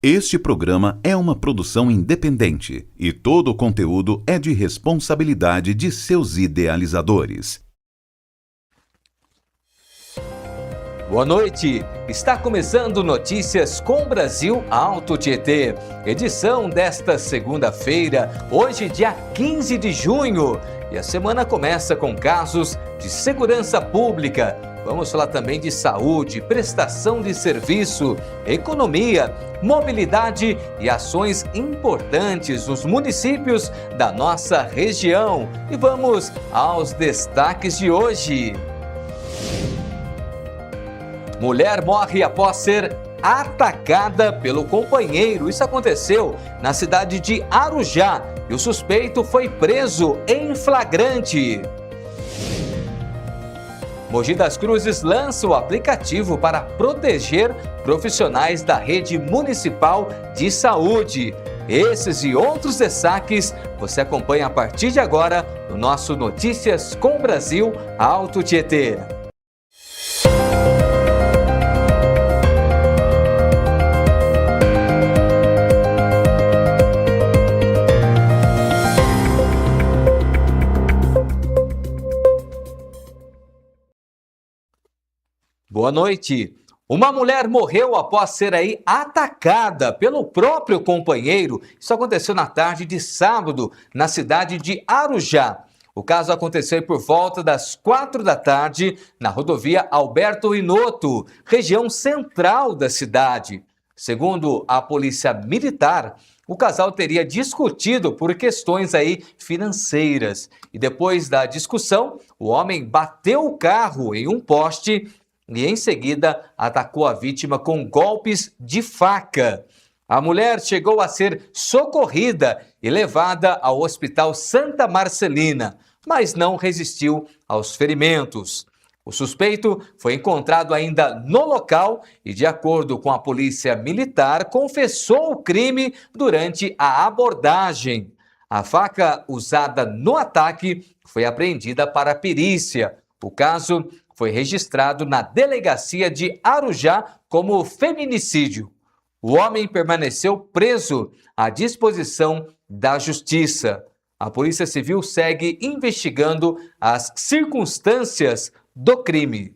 Este programa é uma produção independente e todo o conteúdo é de responsabilidade de seus idealizadores. Boa noite! Está começando Notícias com Brasil Alto Tietê, edição desta segunda-feira, hoje dia 15 de junho. E a semana começa com casos de segurança pública. Vamos falar também de saúde, prestação de serviço, economia, mobilidade e ações importantes nos municípios da nossa região. E vamos aos destaques de hoje. Mulher morre após ser atacada pelo companheiro. Isso aconteceu na cidade de Arujá e o suspeito foi preso em flagrante. Mogi das Cruzes lança o aplicativo para proteger profissionais da rede municipal de saúde. Esses e outros destaques você acompanha a partir de agora no nosso Notícias com Brasil Alto Tietê. Boa noite. Uma mulher morreu após ser atacada pelo próprio companheiro. Isso aconteceu na tarde de sábado, na cidade de Arujá. O caso aconteceu por volta das 4 da tarde, na rodovia Alberto Inoto, região central da cidade. Segundo a polícia militar, o casal teria discutido por questões financeiras. E depois da discussão, o homem bateu o carro em um poste e em seguida atacou a vítima com golpes de faca. A mulher chegou a ser socorrida e levada ao Hospital Santa Marcelina, mas não resistiu aos ferimentos. O suspeito foi encontrado ainda no local e, de acordo com a polícia militar, confessou o crime durante a abordagem. A faca usada no ataque foi apreendida para a perícia. O caso foi registrado na delegacia de Arujá como feminicídio. O homem permaneceu preso à disposição da justiça. A Polícia Civil segue investigando as circunstâncias do crime.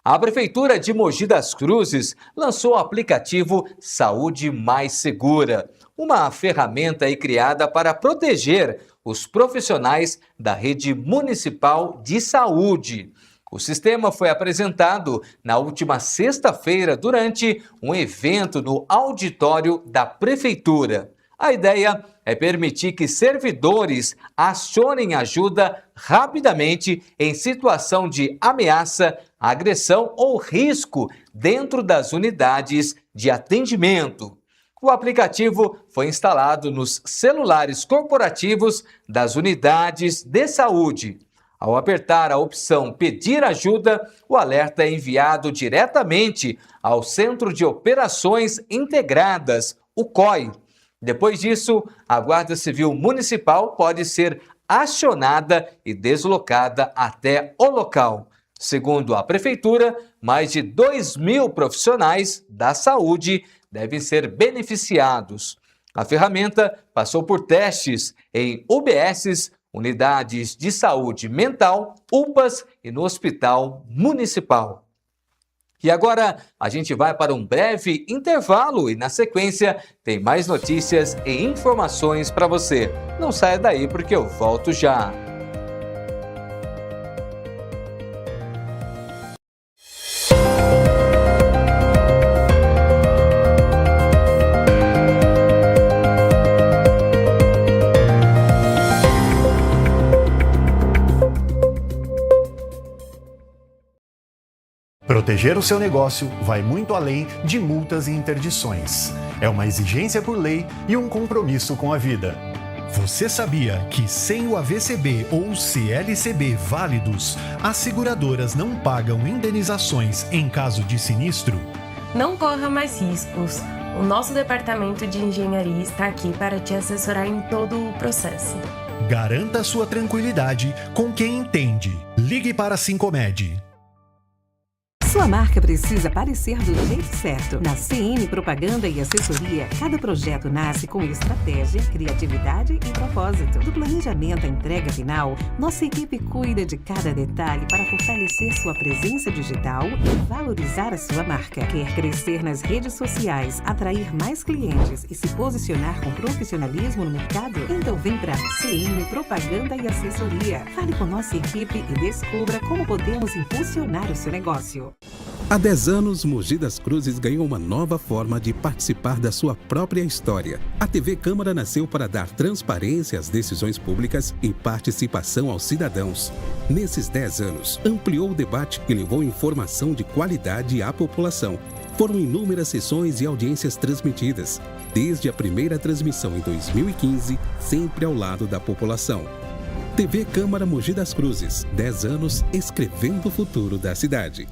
A Prefeitura de Mogi das Cruzes lançou o aplicativo Saúde Mais Segura, uma ferramenta criada para proteger os profissionais da rede municipal de saúde. O sistema foi apresentado na última sexta-feira durante um evento no auditório da Prefeitura. A ideia é permitir que servidores acionem ajuda rapidamente em situação de ameaça, agressão ou risco dentro das unidades de atendimento. O aplicativo foi instalado nos celulares corporativos das unidades de saúde. Ao apertar a opção Pedir Ajuda, o alerta é enviado diretamente ao Centro de Operações Integradas, o COI. Depois disso, a Guarda Civil Municipal pode ser acionada e deslocada até o local. Segundo a Prefeitura, mais de 2.000 profissionais da saúde devem ser beneficiados. A ferramenta passou por testes em UBSs, unidades de saúde mental, UPAs e no Hospital Municipal. E agora a gente vai para um breve intervalo e na sequência tem mais notícias e informações para você. Não saia daí porque eu volto já. Proteger o seu negócio vai muito além de multas e interdições. É uma exigência por lei e um compromisso com a vida. Você sabia que sem o AVCB ou CLCB válidos, as seguradoras não pagam indenizações em caso de sinistro? Não corra mais riscos. O nosso departamento de engenharia está aqui para te assessorar em todo o processo. Garanta sua tranquilidade com quem entende. Ligue para a Sincomed. Sua marca precisa aparecer do jeito certo. Na CN Propaganda e Assessoria, cada projeto nasce com estratégia, criatividade e propósito. Do planejamento à entrega final, nossa equipe cuida de cada detalhe para fortalecer sua presença digital e valorizar a sua marca. Quer crescer nas redes sociais, atrair mais clientes e se posicionar com profissionalismo no mercado? Então vem para CN Propaganda e Assessoria. Fale com nossa equipe e descubra como podemos impulsionar o seu negócio. Há 10 anos, Mogi das Cruzes ganhou uma nova forma de participar da sua própria história. A TV Câmara nasceu para dar transparência às decisões públicas e participação aos cidadãos. Nesses 10 anos, ampliou o debate e levou informação de qualidade à população. Foram inúmeras sessões e audiências transmitidas, desde a primeira transmissão em 2015, sempre ao lado da população. TV Câmara Mogi das Cruzes, 10 anos escrevendo o futuro da cidade.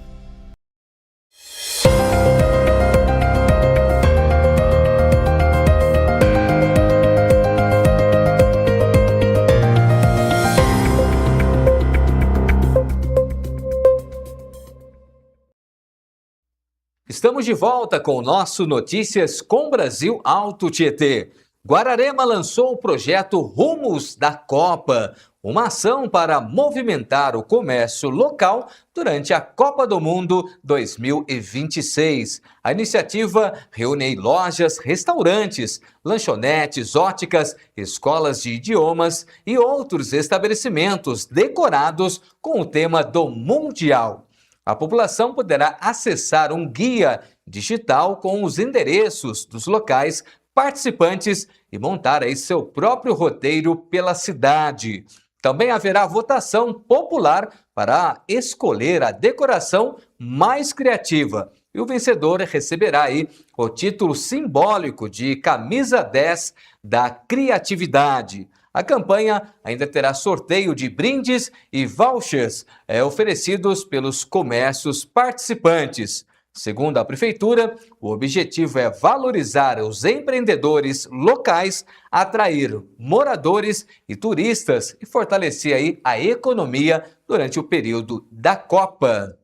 Estamos de volta com o nosso Notícias com Brasil Alto Tietê. Guararema lançou o projeto Rumos da Copa, uma ação para movimentar o comércio local durante a Copa do Mundo 2026. A iniciativa reúne lojas, restaurantes, lanchonetes, óticas, escolas de idiomas e outros estabelecimentos decorados com o tema do Mundial. A população poderá acessar um guia digital com os endereços dos locais participantes e montar aí seu próprio roteiro pela cidade. Também haverá votação popular para escolher a decoração mais criativa. E o vencedor receberá aí o título simbólico de Camisa 10 da Criatividade. A campanha ainda terá sorteio de brindes e vouchers oferecidos pelos comércios participantes. Segundo a Prefeitura, o objetivo é valorizar os empreendedores locais, atrair moradores e turistas e fortalecer aí a economia durante o período da Copa.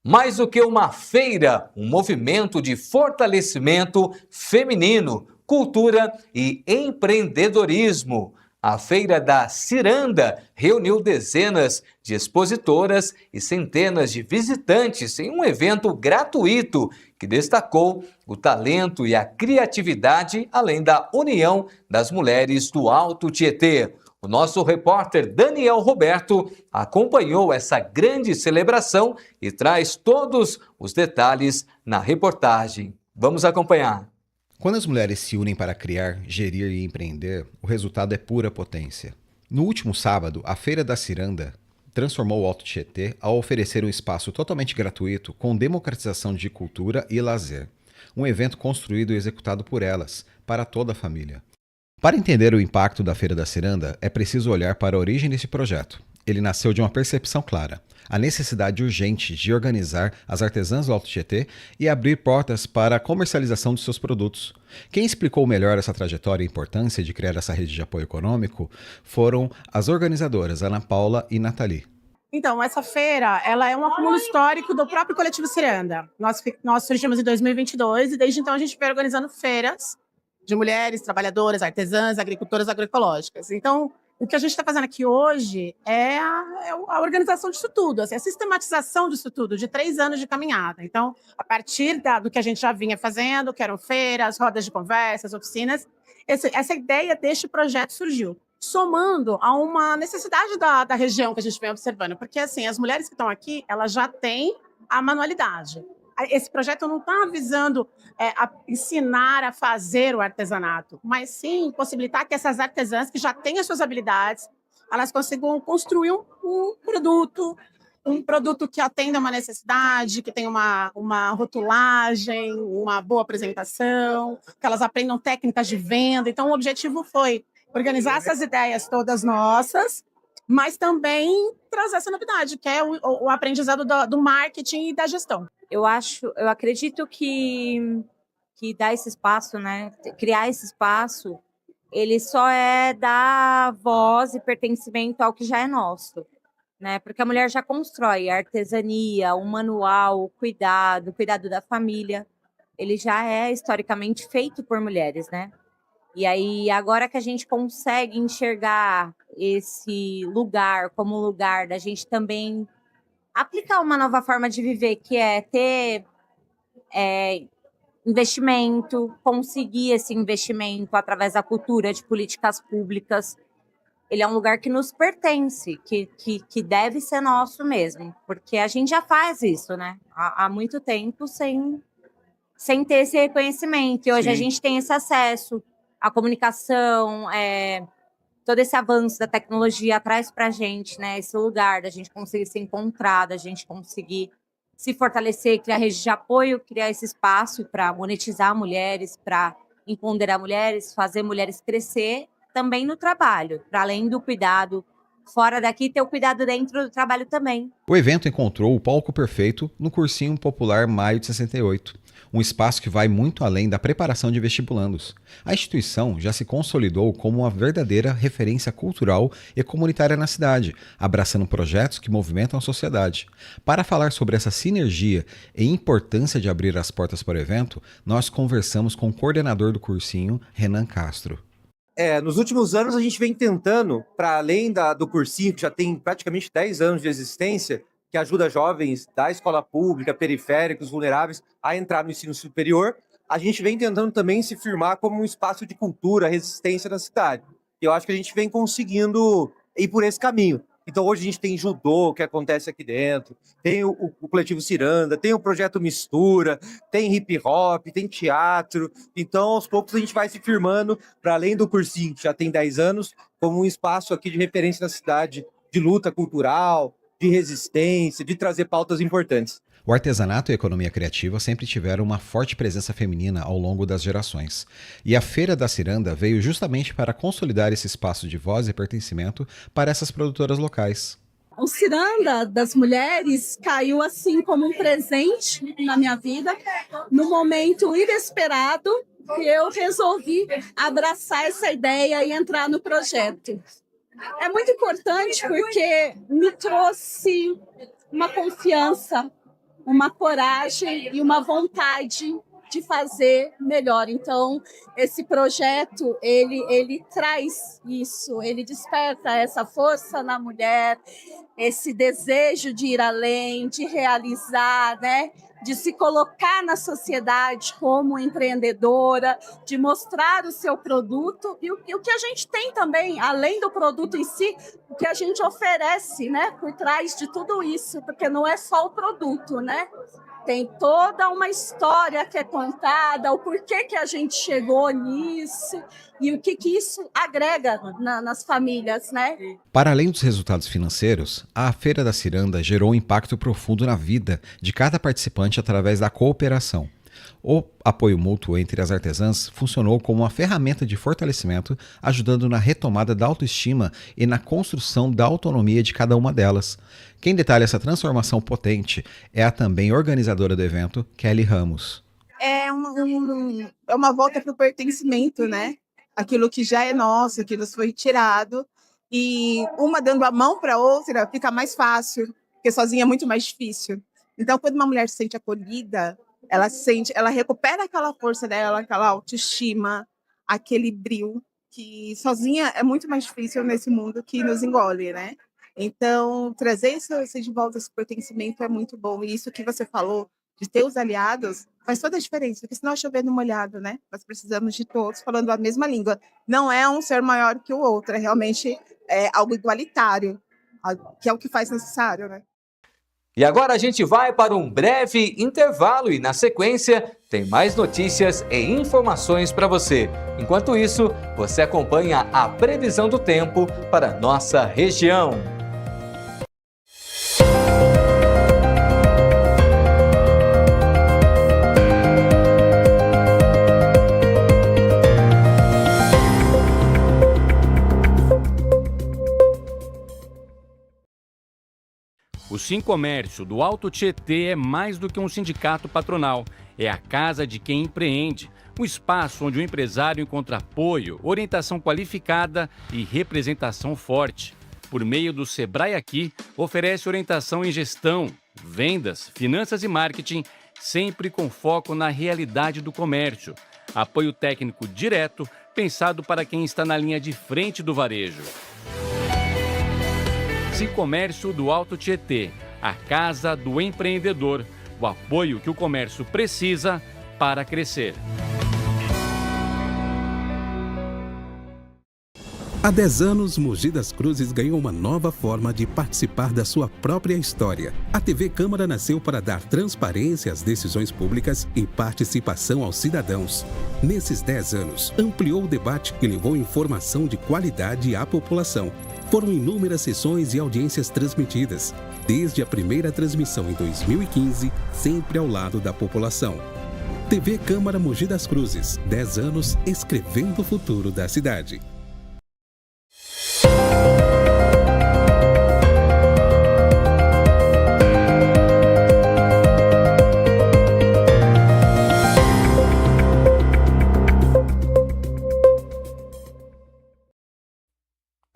Mais do que uma feira, um movimento de fortalecimento feminino, cultura e empreendedorismo. A Feira da Ciranda reuniu dezenas de expositoras e centenas de visitantes em um evento gratuito que destacou o talento e a criatividade, além da união das mulheres do Alto Tietê. O nosso repórter Daniel Roberto acompanhou essa grande celebração e traz todos os detalhes na reportagem. Vamos acompanhar. Quando as mulheres se unem para criar, gerir e empreender, o resultado é pura potência. No último sábado, a Feira da Ciranda transformou o Alto Tietê ao oferecer um espaço totalmente gratuito com democratização de cultura e lazer. Um evento construído e executado por elas, para toda a família. Para entender o impacto da Feira da Ciranda, é preciso olhar para a origem desse projeto. Ele nasceu de uma percepção clara, a necessidade urgente de organizar as artesãs do Alto Tietê e abrir portas para a comercialização de seus produtos. Quem explicou melhor essa trajetória e importância de criar essa rede de apoio econômico foram as organizadoras Ana Paula e Nathalie. Então, essa feira ela é um acúmulo histórico do próprio Coletivo Ciranda. Nós surgimos em 2022 e desde então a gente vem organizando feiras de mulheres, trabalhadoras, artesãs, agricultoras agroecológicas. Então, o que a gente está fazendo aqui hoje é a organização disso tudo, assim, a sistematização disso tudo, de 3 anos de caminhada. Então, a partir do que a gente já vinha fazendo, que eram feiras, rodas de conversas, oficinas, essa ideia deste projeto surgiu, somando a uma necessidade da região que a gente vem observando, porque assim, as mulheres que estão aqui, elas já têm a manualidade. Esse projeto não está visando ensinar a fazer o artesanato, mas sim possibilitar que essas artesãs que já têm as suas habilidades, elas consigam construir um produto que atenda uma necessidade, que tenha uma rotulagem, uma boa apresentação, que elas aprendam técnicas de venda. Então, o objetivo foi organizar essas ideias todas nossas, mas também trazer essa novidade, que é o aprendizado do marketing e da gestão. Eu acredito que dar esse espaço, né, criar esse espaço, ele só é dar voz e pertencimento ao que já é nosso. né? Porque a mulher já constrói a artesania, o manual, o cuidado da família. Ele já é historicamente feito por mulheres, né? E aí, agora que a gente consegue enxergar esse lugar como lugar da gente também aplicar uma nova forma de viver, que é ter investimento, conseguir esse investimento através da cultura, de políticas públicas. Ele é um lugar que nos pertence, que deve ser nosso mesmo, porque a gente já faz isso, né? Há muito tempo sem ter esse reconhecimento. E hoje a gente tem esse acesso à comunicação, todo esse avanço da tecnologia traz para a gente, né, esse lugar da gente conseguir se encontrar, da gente conseguir se fortalecer, criar rede de apoio, criar esse espaço para monetizar mulheres, para empoderar mulheres, fazer mulheres crescer também no trabalho, para além do cuidado fora daqui, ter o cuidado dentro do trabalho também. O evento encontrou o palco perfeito no Cursinho Popular Maio de 68, um espaço que vai muito além da preparação de vestibulandos. A instituição já se consolidou como uma verdadeira referência cultural e comunitária na cidade, abraçando projetos que movimentam a sociedade. Para falar sobre essa sinergia e importância de abrir as portas para o evento, nós conversamos com o coordenador do cursinho, Renan Castro. Nos últimos anos a gente vem tentando, para além do cursinho, que já tem praticamente 10 anos de existência, que ajuda jovens da escola pública, periféricos, vulneráveis, a entrar no ensino superior, a gente vem tentando também se firmar como um espaço de cultura, resistência na cidade. E eu acho que a gente vem conseguindo ir por esse caminho. Então hoje a gente tem judô, que acontece aqui dentro, tem o Coletivo Ciranda, tem o Projeto Mistura, tem hip hop, tem teatro. Então aos poucos a gente vai se firmando, para além do cursinho, que já tem 10 anos, como um espaço aqui de referência na cidade, de luta cultural, de resistência, de trazer pautas importantes. O artesanato e a economia criativa sempre tiveram uma forte presença feminina ao longo das gerações. E a Feira da Ciranda veio justamente para consolidar esse espaço de voz e pertencimento para essas produtoras locais. O Ciranda das mulheres caiu assim como um presente na minha vida, no momento inesperado, que eu resolvi abraçar essa ideia e entrar no projeto. É muito importante porque me trouxe uma confiança, uma coragem e uma vontade de fazer melhor. Então, esse projeto, ele traz isso, ele desperta essa força na mulher, esse desejo de ir além, de realizar, né? De se colocar na sociedade como empreendedora, de mostrar o seu produto e o que a gente tem também, além do produto em si, o que a gente oferece, né, por trás de tudo isso, porque não é só o produto, né? Tem toda uma história que é contada, o porquê que a gente chegou nisso e o que isso agrega nas famílias, né? Para além dos resultados financeiros, a Feira da Ciranda gerou um impacto profundo na vida de cada participante através da cooperação. O apoio mútuo entre as artesãs funcionou como uma ferramenta de fortalecimento, ajudando na retomada da autoestima e na construção da autonomia de cada uma delas. Quem detalha essa transformação potente é a também organizadora do evento, Kelly Ramos. É uma volta para o pertencimento, né? Aquilo que já é nosso, aquilo que foi tirado. E uma dando a mão para a outra fica mais fácil, porque sozinha é muito mais difícil. Então, quando uma mulher se sente acolhida, ela recupera aquela força dela, aquela autoestima, aquele brio, que sozinha é muito mais difícil nesse mundo que nos engole, né? Então, trazer isso de volta, esse pertencimento é muito bom. E isso que você falou, de ter os aliados, faz toda a diferença, porque senão é chover no molhado, né? Nós precisamos de todos falando a mesma língua. Não é um ser maior que o outro, é realmente algo igualitário, que é o que faz necessário, né? E agora a gente vai para um breve intervalo e, na sequência, tem mais notícias e informações para você. Enquanto isso, você acompanha a previsão do tempo para nossa região. O Sincomércio do Alto Tietê é mais do que um sindicato patronal. É a casa de quem empreende, um espaço onde o empresário encontra apoio, orientação qualificada e representação forte. por meio do Sebrae Aqui, oferece orientação em gestão, vendas, finanças e marketing, sempre com foco na realidade do comércio. Apoio técnico direto, pensado para quem está na linha de frente do varejo. Sicomércio do Alto Tietê, a casa do empreendedor. O apoio que o comércio precisa para crescer. Há 10 anos, Mogi das Cruzes ganhou uma nova forma de participar da sua própria história. A TV Câmara nasceu para dar transparência às decisões públicas e participação aos cidadãos. Nesses 10 anos, ampliou o debate e levou informação de qualidade à população. Foram inúmeras sessões e audiências transmitidas, desde a primeira transmissão em 2015, sempre ao lado da população. TV Câmara Mogi das Cruzes, 10 anos escrevendo o futuro da cidade.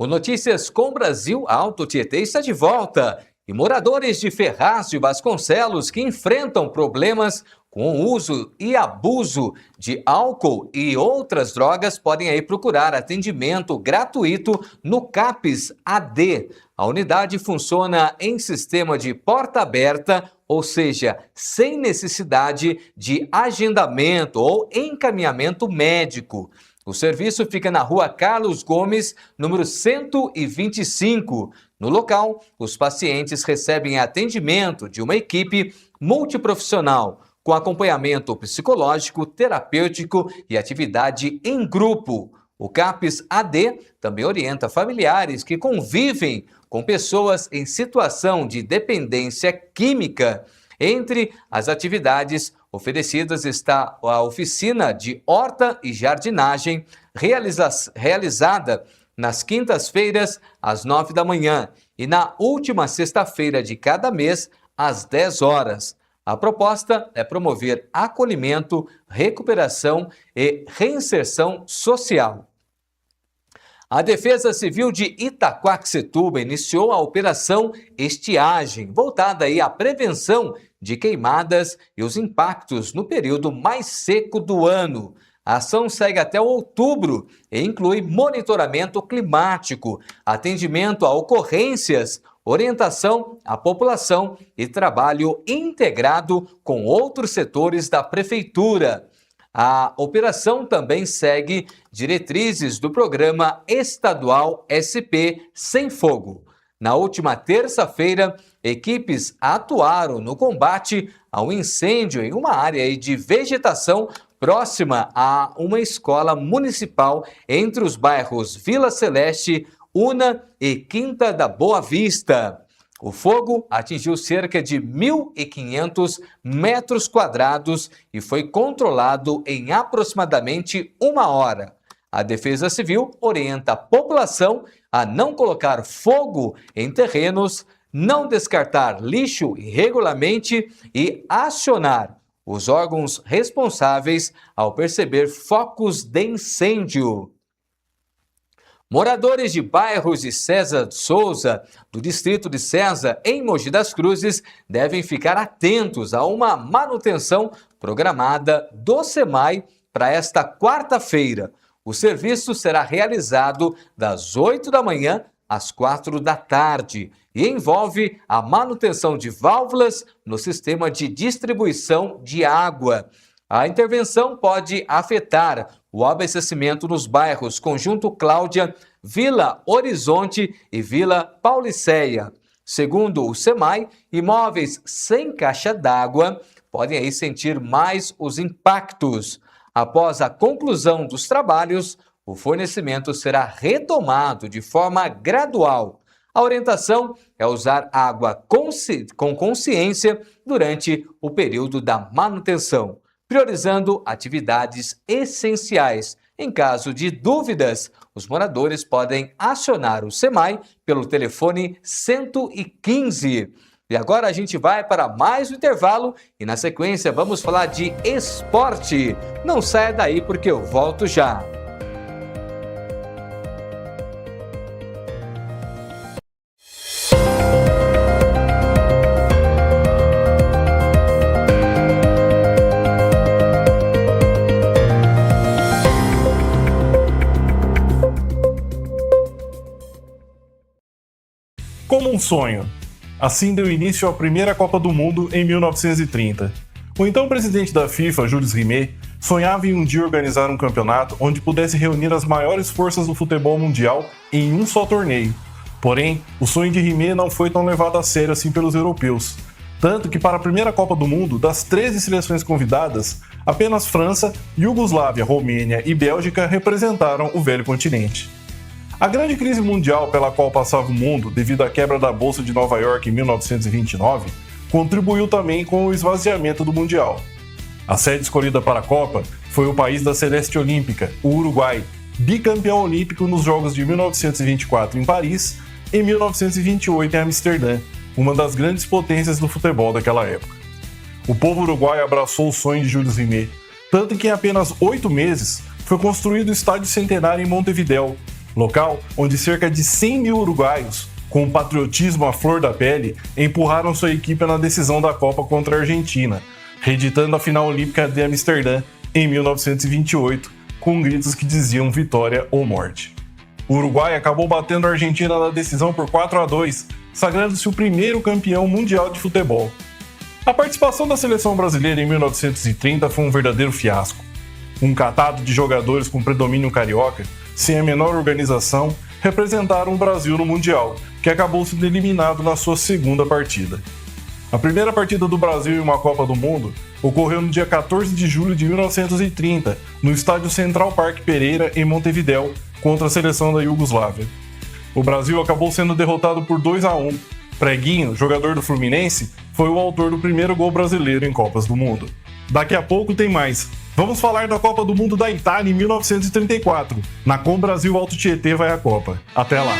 O Notícias com Brasil Alto Tietê está de volta. E moradores de Ferraz de Vasconcelos que enfrentam problemas com o uso e abuso de álcool e outras drogas podem aí procurar atendimento gratuito no CAPS AD. A unidade funciona em sistema de porta aberta, ou seja, sem necessidade de agendamento ou encaminhamento médico. O serviço fica na Rua Carlos Gomes, número 125. No local, os pacientes recebem atendimento de uma equipe multiprofissional, com acompanhamento psicológico, terapêutico e atividade em grupo. O CAPS AD também orienta familiares que convivem com pessoas em situação de dependência química. Entre as atividades oferecidas está a oficina de horta e jardinagem, realizada nas quintas-feiras, às 9 da manhã, e na última sexta-feira de cada mês, às 10 horas. A proposta é promover acolhimento, recuperação e reinserção social. A Defesa Civil de Itaquaquecetuba iniciou a Operação Estiagem, voltada aí à prevenção de queimadas e os impactos no período mais seco do ano. A ação segue até outubro e inclui monitoramento climático, atendimento a ocorrências, orientação à população e trabalho integrado com outros setores da Prefeitura. A operação também segue diretrizes do Programa Estadual SP Sem Fogo. Na última terça-feira, equipes atuaram no combate ao incêndio em uma área de vegetação próxima a uma escola municipal entre os bairros Vila Celeste, Una e Quinta da Boa Vista. O fogo atingiu cerca de 1.500 metros quadrados e foi controlado em aproximadamente 1 hora. A Defesa Civil orienta a população a não colocar fogo em terrenos, não descartar lixo irregularmente e acionar os órgãos responsáveis ao perceber focos de incêndio. Moradores de bairros de César de Souza, do distrito de César, em Mogi das Cruzes, devem ficar atentos a uma manutenção programada do SEMAI para esta quarta-feira. O serviço será realizado das 8 da manhã às 4 da tarde e envolve a manutenção de válvulas no sistema de distribuição de água. A intervenção pode afetar o abastecimento nos bairros Conjunto Cláudia, Vila Horizonte e Vila Pauliceia. Segundo o SEMAI, imóveis sem caixa d'água podem aí sentir mais os impactos. Após a conclusão dos trabalhos, o fornecimento será retomado de forma gradual. A orientação é usar água com consciência durante o período da manutenção, priorizando atividades essenciais. Em caso de dúvidas, os moradores podem acionar o SEMAI pelo telefone 115. E agora a gente vai para mais um intervalo e na sequência vamos falar de esporte. Não saia daí porque eu volto já. como um sonho. Assim deu início à primeira Copa do Mundo em 1930. O então presidente da FIFA, Jules Rimet, sonhava em um dia organizar um campeonato onde pudesse reunir as maiores forças do futebol mundial em um só torneio. Porém, o sonho de Rimet não foi tão levado a sério assim pelos europeus. Tanto que para a primeira Copa do Mundo, das 13 seleções convidadas, apenas França, Iugoslávia, Romênia e Bélgica representaram o velho continente. A grande crise mundial pela qual passava o mundo devido à quebra da Bolsa de Nova York em 1929 contribuiu também com o esvaziamento do Mundial. A sede escolhida para a Copa foi o país da Celeste Olímpica, o Uruguai, bicampeão olímpico nos Jogos de 1924 em Paris e 1928 em Amsterdã, uma das grandes potências do futebol daquela época. O povo uruguaio abraçou o sonho de Jules Rimet, tanto que em apenas 8 meses foi construído o Estádio Centenário em Montevidéu, local onde cerca de 100 mil uruguaios, com o patriotismo à flor da pele, empurraram sua equipe na decisão da Copa contra a Argentina, reeditando a final olímpica de Amsterdã em 1928, com gritos que diziam vitória ou morte. O Uruguai acabou batendo a Argentina na decisão por 4-2, sagrando-se o primeiro campeão mundial de futebol. A participação da seleção brasileira em 1930 foi um verdadeiro fiasco. Um catado de jogadores com predomínio carioca, sem a menor organização, representaram o Brasil no Mundial, que acabou sendo eliminado na sua segunda partida. A primeira partida do Brasil em uma Copa do Mundo ocorreu no dia 14 de julho de 1930, no estádio Central Parque Pereira, em Montevidéu, contra a seleção da Iugoslávia. O Brasil acabou sendo derrotado por 2-1. Preguinho, jogador do Fluminense, foi o autor do primeiro gol brasileiro em Copas do Mundo. Daqui a pouco tem mais. Vamos falar da Copa do Mundo da Itália em 1934. Na Com Brasil Alto Tietê vai a Copa. Até lá!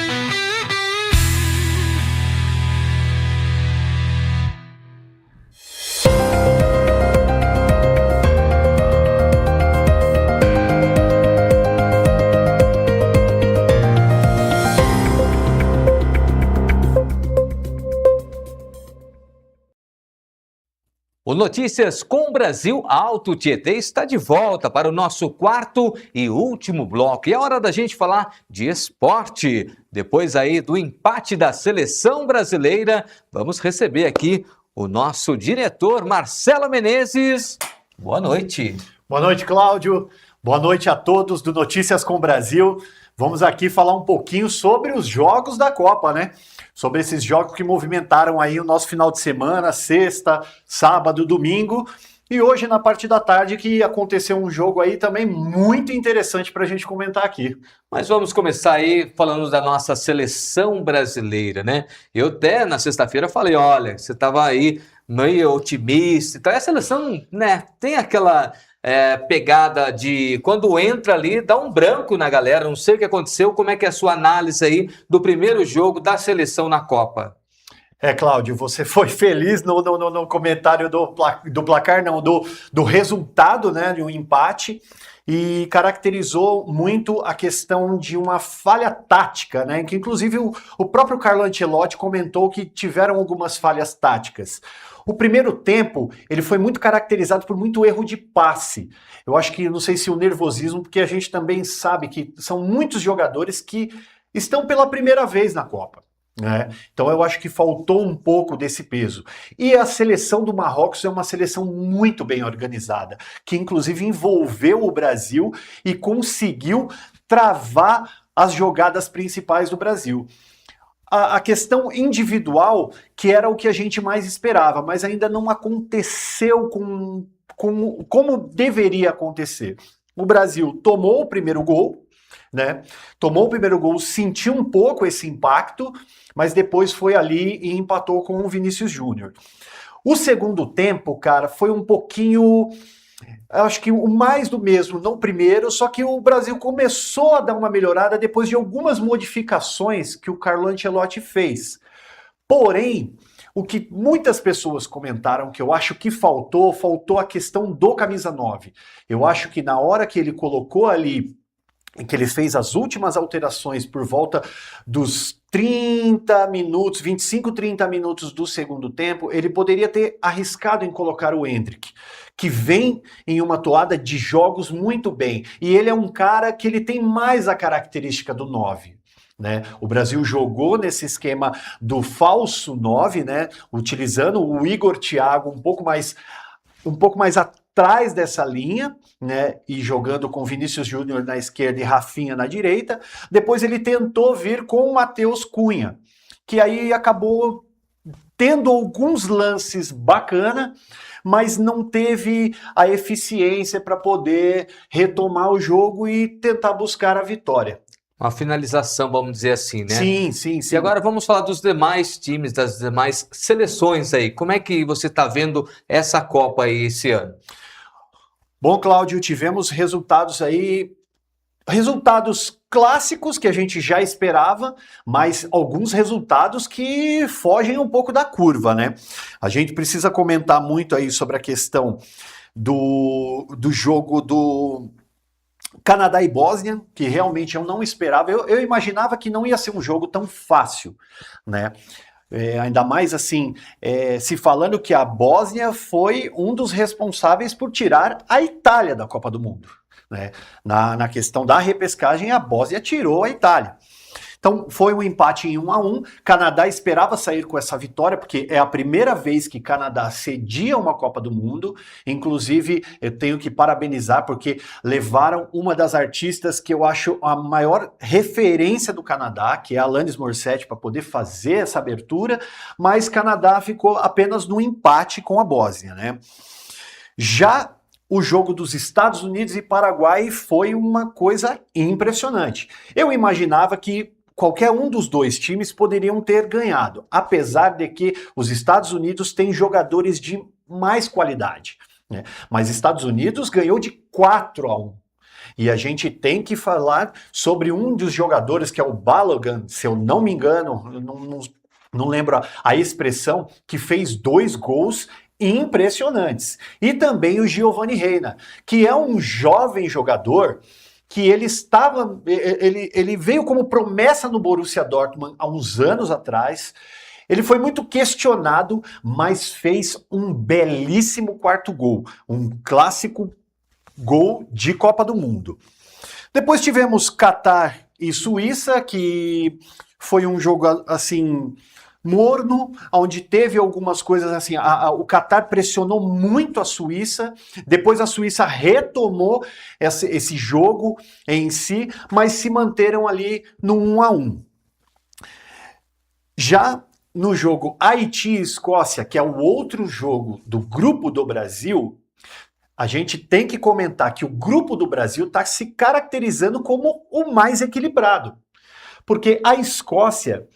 O Notícias com Brasil Alto Tietê está de volta para o nosso quarto e último bloco. E é hora da gente falar de esporte. Depois aí do empate da seleção brasileira, vamos receber aqui o nosso diretor Marcelo Menezes. Boa noite. Boa noite, Cláudio. Boa noite a todos do Notícias com Brasil. Vamos aqui falar um pouquinho sobre os jogos da Copa, né? Sobre esses jogos que movimentaram aí o nosso final de semana, sexta, sábado, domingo. E hoje, na parte da tarde, que aconteceu um jogo aí também muito interessante para a gente comentar aqui. Mas vamos começar aí falando da nossa seleção brasileira, né? Eu até na sexta-feira falei, olha, você estava aí meio otimista. Então a seleção, né, tem aquela pegada de quando entra ali, dá um branco na galera. Não sei o que aconteceu, como é que é a sua análise aí do primeiro jogo da seleção na Copa? Cláudio, você foi feliz no comentário do placar, não, do resultado, né, de um empate, e caracterizou muito a questão de uma falha tática, né, que inclusive o próprio Carlo Ancelotti comentou que tiveram algumas falhas táticas. O primeiro tempo, ele foi muito caracterizado por muito erro de passe. Eu acho que, não sei se o nervosismo, porque a gente também sabe que são muitos jogadores que estão pela primeira vez na Copa. Então eu acho que faltou um pouco desse peso. E a seleção do Marrocos é uma seleção muito bem organizada, que inclusive envolveu o Brasil e conseguiu travar as jogadas principais do Brasil. A questão individual, que era o que a gente mais esperava, mas ainda não aconteceu como deveria acontecer. O Brasil tomou o primeiro gol, né? Tomou o primeiro gol, sentiu um pouco esse impacto, mas depois foi ali e empatou com o Vinícius Júnior. O segundo tempo, cara, foi um pouquinho, acho que o mais do mesmo, não o primeiro, só que o Brasil começou a dar uma melhorada depois de algumas modificações que o Carlo Ancelotti fez. Porém, o que muitas pessoas comentaram que eu acho que faltou a questão do camisa 9. Eu acho que na hora que ele colocou ali, que ele fez as últimas alterações por volta dos 30 minutos, 25, 30 minutos do segundo tempo, ele poderia ter arriscado em colocar o Endrick, que vem em uma toada de jogos muito bem. E ele é um cara que ele tem mais a característica do 9. né? O Brasil jogou nesse esquema do falso 9, né? Utilizando o Igor Thiago um pouco mais atrás dessa linha, né? E jogando com Vinícius Júnior na esquerda e Rafinha na direita. Depois ele tentou vir com o Matheus Cunha, que aí acabou tendo alguns lances bacana, mas não teve a eficiência para poder retomar o jogo e tentar buscar a vitória. Uma finalização, vamos dizer assim, né? Sim. E agora vamos falar dos demais times, das demais seleções aí. Como é que você está vendo essa Copa aí esse ano? Bom, Cláudio, tivemos resultados clássicos que a gente já esperava, mas alguns resultados que fogem um pouco da curva, né? A gente precisa comentar muito aí sobre a questão do jogo do Canadá e Bósnia, que realmente eu não esperava. Eu imaginava que não ia ser um jogo tão fácil, né? Ainda mais assim, se falando que a Bósnia foi um dos responsáveis por tirar a Itália da Copa do Mundo, né? Na questão da repescagem, a Bósnia tirou a Itália. Então foi um empate em 1-1. Canadá esperava sair com essa vitória, porque é a primeira vez que Canadá cedia uma Copa do Mundo. Inclusive, eu tenho que parabenizar, porque levaram uma das artistas que eu acho a maior referência do Canadá, que é a Alanis Morissette, para poder fazer essa abertura, mas Canadá ficou apenas no empate com a Bósnia, né? Já o jogo dos Estados Unidos e Paraguai foi uma coisa impressionante. Eu imaginava que qualquer um dos dois times poderiam ter ganhado, apesar de que os Estados Unidos têm jogadores de mais qualidade, né? Mas Estados Unidos ganhou de 4-1. E a gente tem que falar sobre um dos jogadores, que é o Balogun, se eu não me engano, não lembro a expressão, que fez 2 gols impressionantes. E também o Giovanni Reina, que é um jovem jogador que ele veio como promessa no Borussia Dortmund há uns anos atrás. Ele foi muito questionado, mas fez um belíssimo 4º gol, um clássico gol de Copa do Mundo. Depois tivemos Catar e Suíça, que foi um jogo assim morno, onde teve algumas coisas assim, o Catar pressionou muito a Suíça, depois a Suíça retomou esse jogo em si, mas se manteram ali no 1-1. Já no jogo Haiti e Escócia, que é o outro jogo do grupo do Brasil, a gente tem que comentar que o grupo do Brasil está se caracterizando como o mais equilibrado, porque a Escócia,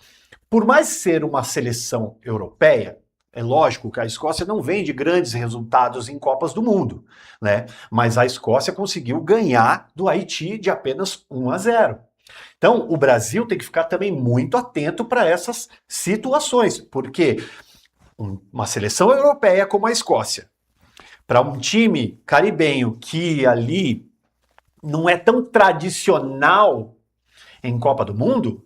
por mais ser uma seleção europeia, é lógico que a Escócia não vem de grandes resultados em Copas do Mundo, né? Mas a Escócia conseguiu ganhar do Haiti de apenas 1-0. Então, o Brasil tem que ficar também muito atento para essas situações, porque uma seleção europeia como a Escócia, para um time caribenho que ali não é tão tradicional em Copa do Mundo,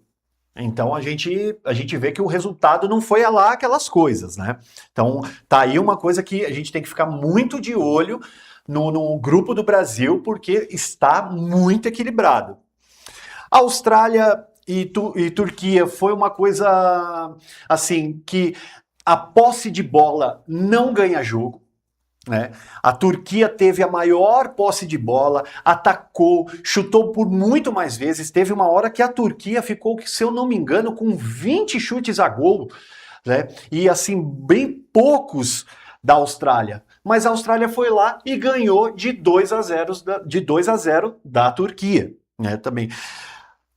então a gente vê que o resultado não foi lá aquelas coisas, né? Então tá aí uma coisa que a gente tem que ficar muito de olho no grupo do Brasil, porque está muito equilibrado. Austrália e Turquia foi uma coisa assim, que a posse de bola não ganha jogo, né? A Turquia teve a maior posse de bola, atacou, chutou por muito mais vezes. Teve uma hora que a Turquia ficou, se eu não me engano, com 20 chutes a gol, né? E assim, bem poucos da Austrália. Mas a Austrália foi lá e ganhou de 2-0 da Turquia, né? Também.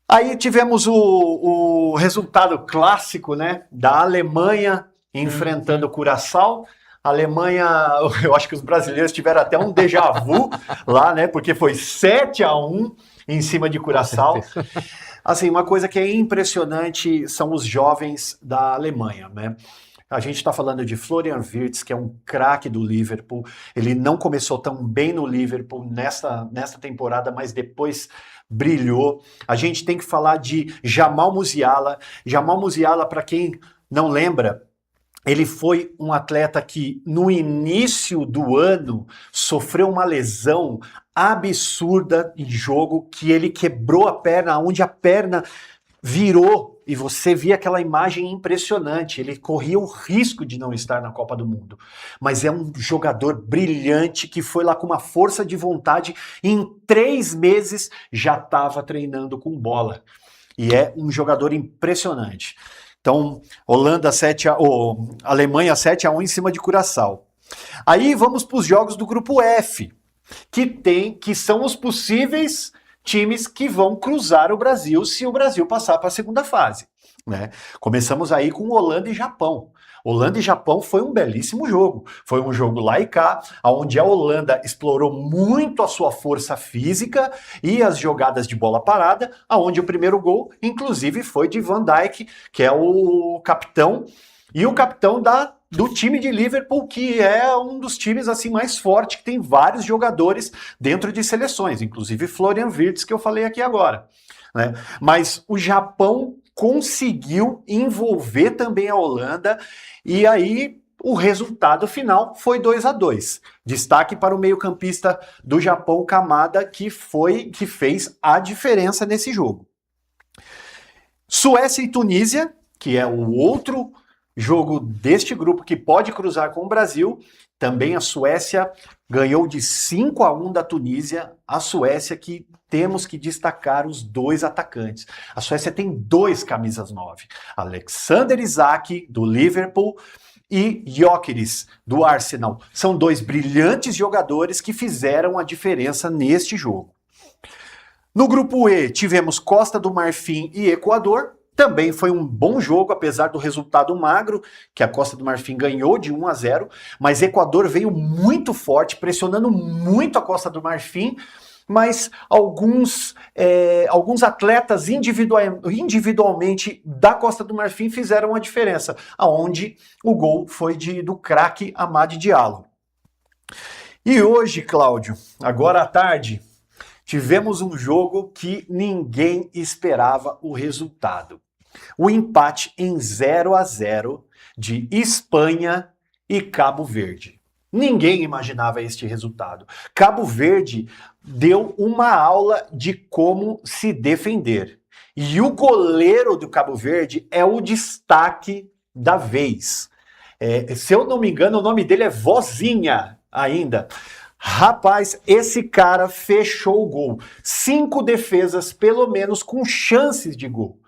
Aí tivemos o resultado clássico, né, da Alemanha enfrentando o Curaçao. A Alemanha, eu acho que os brasileiros tiveram até um déjà vu lá, né? Porque foi 7-1 em cima de Curaçao. Assim, uma coisa que é impressionante são os jovens da Alemanha, né? A gente está falando de Florian Wirtz, que é um craque do Liverpool. Ele não começou tão bem no Liverpool nesta temporada, mas depois brilhou. A gente tem que falar de Jamal Musiala. Jamal Musiala, para quem não lembra, ele foi um atleta que no início do ano sofreu uma lesão absurda em jogo, que ele quebrou a perna, onde a perna virou e você via aquela imagem impressionante. Ele corria o risco de não estar na Copa do Mundo. Mas é um jogador brilhante que foi lá com uma força de vontade e em 3 meses já estava treinando com bola. E é um jogador impressionante. Então, Alemanha 7-1 em cima de Curaçao. Aí vamos para os jogos do grupo F, que são os possíveis times que vão cruzar o Brasil se o Brasil passar para a segunda fase, né? Começamos aí com Holanda e Japão. Holanda e Japão foi um belíssimo jogo. Foi um jogo lá e cá, onde a Holanda explorou muito a sua força física e as jogadas de bola parada, onde o primeiro gol, inclusive, foi de Van Dijk, que é o capitão, e o capitão do time de Liverpool, que é um dos times assim mais fortes, que tem vários jogadores dentro de seleções, inclusive Florian Wirtz, que eu falei aqui agora, né? Mas o Japão conseguiu envolver também a Holanda, e aí o resultado final foi 2-2. Destaque para o meio-campista do Japão, Kamada, que fez a diferença nesse jogo. Suécia e Tunísia, que é o outro jogo deste grupo que pode cruzar com o Brasil. Também a Suécia ganhou de 5-1 da Tunísia. A Suécia que temos que destacar os 2 atacantes. A Suécia tem 2 camisas 9. Alexander Isak, do Liverpool, e Gyökeres, do Arsenal. São 2 brilhantes jogadores que fizeram a diferença neste jogo. No grupo E, tivemos Costa do Marfim e Equador. Também foi um bom jogo, apesar do resultado magro, que a Costa do Marfim ganhou de 1-0, mas Equador veio muito forte, pressionando muito a Costa do Marfim, mas alguns atletas individualmente da Costa do Marfim fizeram a diferença, aonde o gol foi do craque Amad Diallo. E hoje, Cláudio, agora à tarde, tivemos um jogo que ninguém esperava o resultado. O empate em 0-0 de Espanha e Cabo Verde. Ninguém imaginava este resultado. Cabo Verde deu uma aula de como se defender. E o goleiro do Cabo Verde é o destaque da vez. Se eu não me engano, o nome dele é Vozinha ainda. Rapaz, esse cara fechou o gol. 5 defesas, pelo menos, com chances de gol.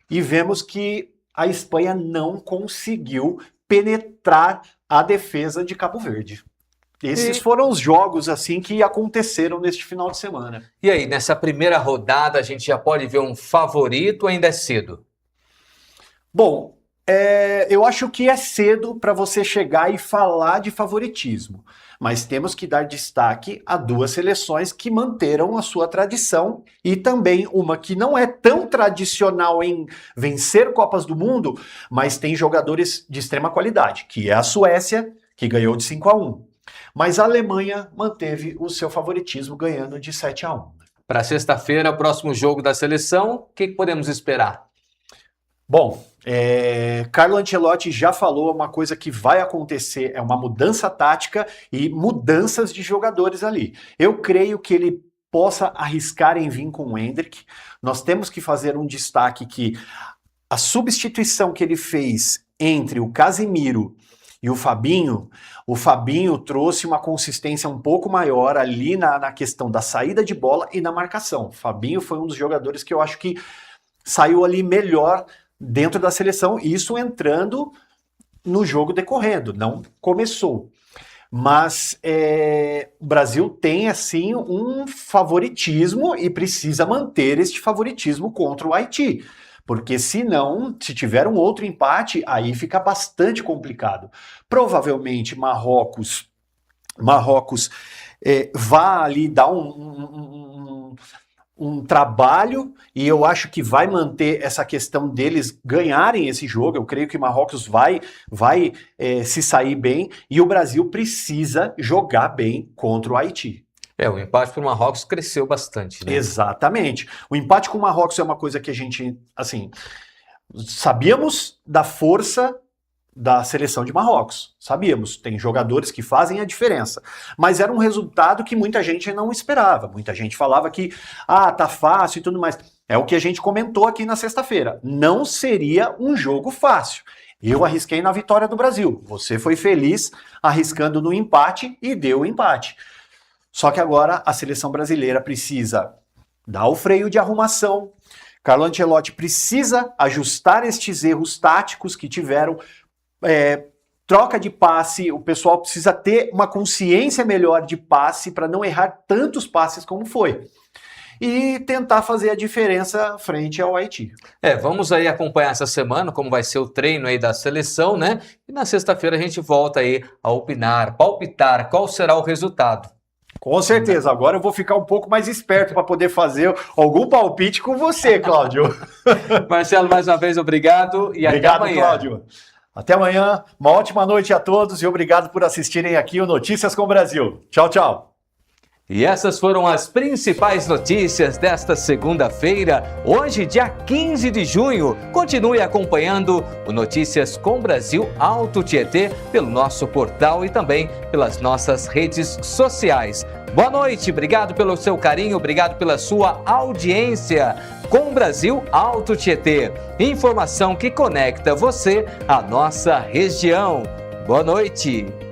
E vemos que a Espanha não conseguiu penetrar a defesa de Cabo Verde. Esses foram os jogos assim que aconteceram neste final de semana. E aí, nessa primeira rodada, a gente já pode ver um favorito ou ainda é cedo? Bom, eu acho que é cedo para você chegar e falar de favoritismo. Mas temos que dar destaque a 2 seleções que manteram a sua tradição e também uma que não é tão tradicional em vencer Copas do Mundo, mas tem jogadores de extrema qualidade, que é a Suécia, que ganhou de 5-1. Mas a Alemanha manteve o seu favoritismo, ganhando de 7-1. Para sexta-feira, o próximo jogo da seleção, o que podemos esperar? Bom, Carlo Ancelotti já falou uma coisa que vai acontecer, é uma mudança tática e mudanças de jogadores ali. Eu creio que ele possa arriscar em vir com o Endrick. Nós temos que fazer um destaque que a substituição que ele fez entre o Casemiro e o Fabinho trouxe uma consistência um pouco maior ali na questão da saída de bola e na marcação. O Fabinho foi um dos jogadores que eu acho que saiu ali melhor dentro da seleção, isso entrando no jogo decorrendo, não começou. Mas o Brasil tem, assim, um favoritismo e precisa manter este favoritismo contra o Haiti. Porque senão, se tiver um outro empate, aí fica bastante complicado. Provavelmente Marrocos vai ali dar um trabalho, e eu acho que vai manter essa questão deles ganharem esse jogo. Eu creio que Marrocos vai se sair bem, e o Brasil precisa jogar bem contra o Haiti. O empate para o Marrocos cresceu bastante, né? Exatamente. O empate com o Marrocos é uma coisa que a gente, assim, sabíamos da força da seleção de Marrocos. Sabíamos, tem jogadores que fazem a diferença. Mas era um resultado que muita gente não esperava. Muita gente falava que, tá fácil e tudo mais. É o que a gente comentou aqui na sexta-feira. Não seria um jogo fácil. Eu arrisquei na vitória do Brasil. Você foi feliz arriscando no empate e deu o empate. Só que agora a seleção brasileira precisa dar o freio de arrumação. Carlo Ancelotti precisa ajustar estes erros táticos que tiveram, troca de passe, o pessoal precisa ter uma consciência melhor de passe para não errar tantos passes como foi. E tentar fazer a diferença frente ao Haiti. Vamos aí acompanhar essa semana como vai ser o treino aí da seleção, né? E na sexta-feira a gente volta aí a opinar, palpitar qual será o resultado. Com certeza, agora eu vou ficar um pouco mais esperto para poder fazer algum palpite com você, Cláudio. Marcelo, mais uma vez, obrigado e até amanhã. Obrigado, Cláudio. Até amanhã, uma ótima noite a todos e obrigado por assistirem aqui o Notícias com o Brasil. Tchau, tchau. E essas foram as principais notícias desta segunda-feira, hoje, dia 15 de junho. Continue acompanhando o Notícias com Brasil Alto Tietê pelo nosso portal e também pelas nossas redes sociais. Boa noite, obrigado pelo seu carinho, obrigado pela sua audiência. Com Brasil Alto Tietê, informação que conecta você à nossa região. Boa noite.